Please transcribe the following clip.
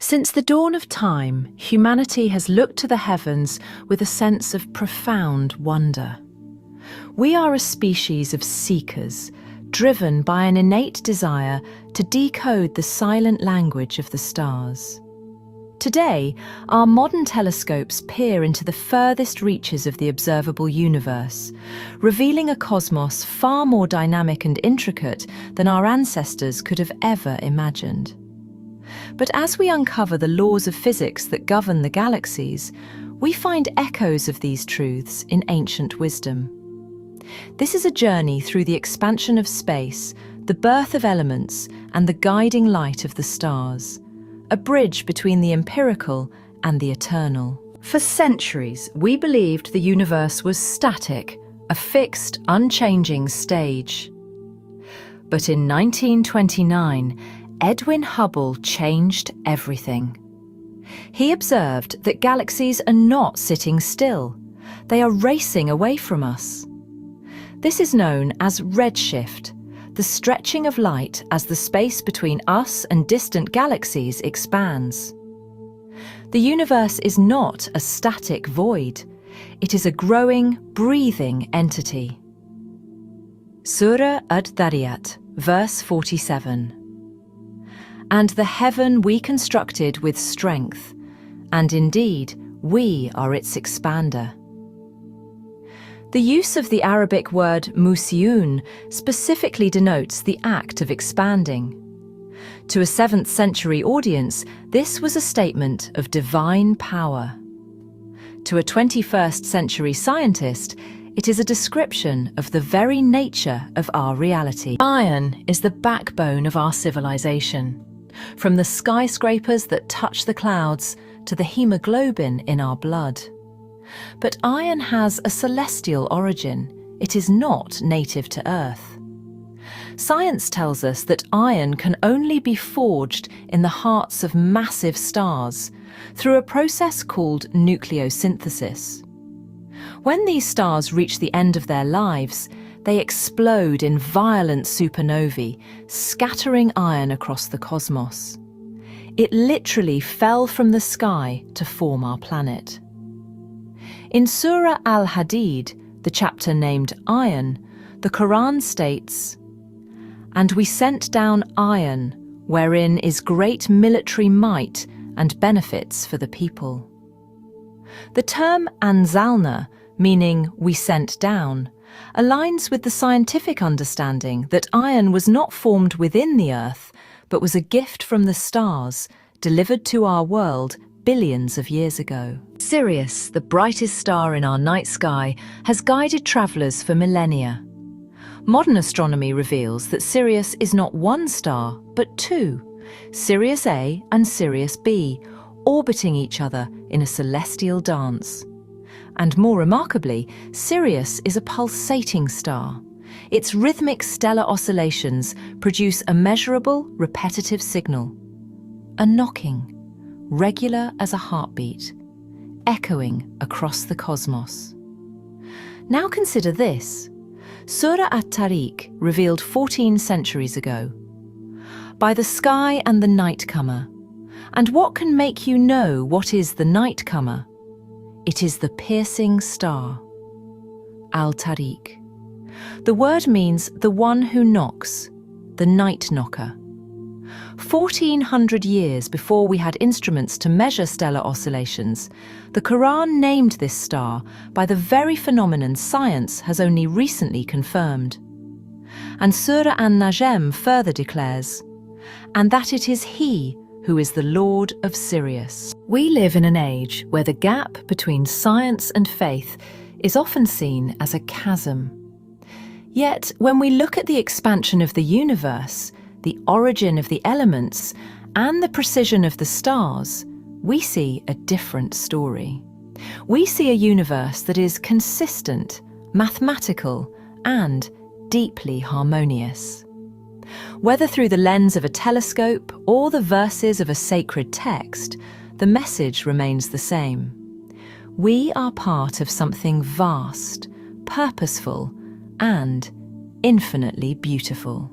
Since the dawn of time, humanity has looked to the heavens with a sense of profound wonder. We are a species of seekers, driven by an innate desire to decode the silent language of the stars. Today, our modern telescopes peer into the furthest reaches of the observable universe, revealing a cosmos far more dynamic and intricate than our ancestors could have ever imagined. But as we uncover the laws of physics that govern the galaxies, we find echoes of these truths in ancient wisdom. This is a journey through the expansion of space, the birth of elements, and the guiding light of the stars, a bridge between the empirical and the eternal. For centuries, we believed the universe was static, a fixed, unchanging stage. But in 1929, Edwin Hubble changed everything. He observed that galaxies are not sitting still. They are racing away from us. This is known as redshift, the stretching of light as the space between us and distant galaxies expands. The universe is not a static void. It is a growing, breathing entity. Surah Ad-Dhariyat, verse 47. And the heaven we constructed with strength, and indeed we are its expander. The use of the Arabic word musiyun specifically denotes the act of expanding. To a 7th century audience, this was a statement of divine power. To a 21st century scientist, it is a description of the very nature of our reality. Iron is the backbone of our civilization. From the skyscrapers that touch the clouds to the hemoglobin in our blood. But iron has a celestial origin. It is not native to Earth. Science tells us that iron can only be forged in the hearts of massive stars through a process called nucleosynthesis. When these stars reach the end of their lives, they explode in violent supernovae, scattering iron across the cosmos. It literally fell from the sky to form our planet. In Surah Al-Hadid, the chapter named Iron, the Quran states, "And we sent down iron, wherein is great military might and benefits for the people." The term anzalna, meaning we sent down, aligns with the scientific understanding that iron was not formed within the Earth, but was a gift from the stars, delivered to our world billions of years ago. Sirius, the brightest star in our night sky, has guided travellers for millennia. Modern astronomy reveals that Sirius is not one star, but two, Sirius A and Sirius B, orbiting each other in a celestial dance. And more remarkably, Sirius is a pulsating star. Its rhythmic stellar oscillations produce a measurable, repetitive signal. A knocking, regular as a heartbeat, echoing across the cosmos. Now consider this. Surah At-Tariq revealed 14 centuries ago. By the sky and the night-comer. And what can make you know what is the night-comer? It is the piercing star. Al-Tariq. The word means the one who knocks, the night knocker. 1400 years before we had instruments to measure stellar oscillations, the Quran named this star by the very phenomenon science has only recently confirmed. And Surah An-Najm further declares, "And that it is He who is the Lord of Sirius." We live in an age where the gap between science and faith is often seen as a chasm. Yet, when we look at the expansion of the universe, the origin of the elements, and the precision of the stars, we see a different story. We see a universe that is consistent, mathematical, and deeply harmonious. Whether through the lens of a telescope or the verses of a sacred text, the message remains the same. We are part of something vast, purposeful, and infinitely beautiful.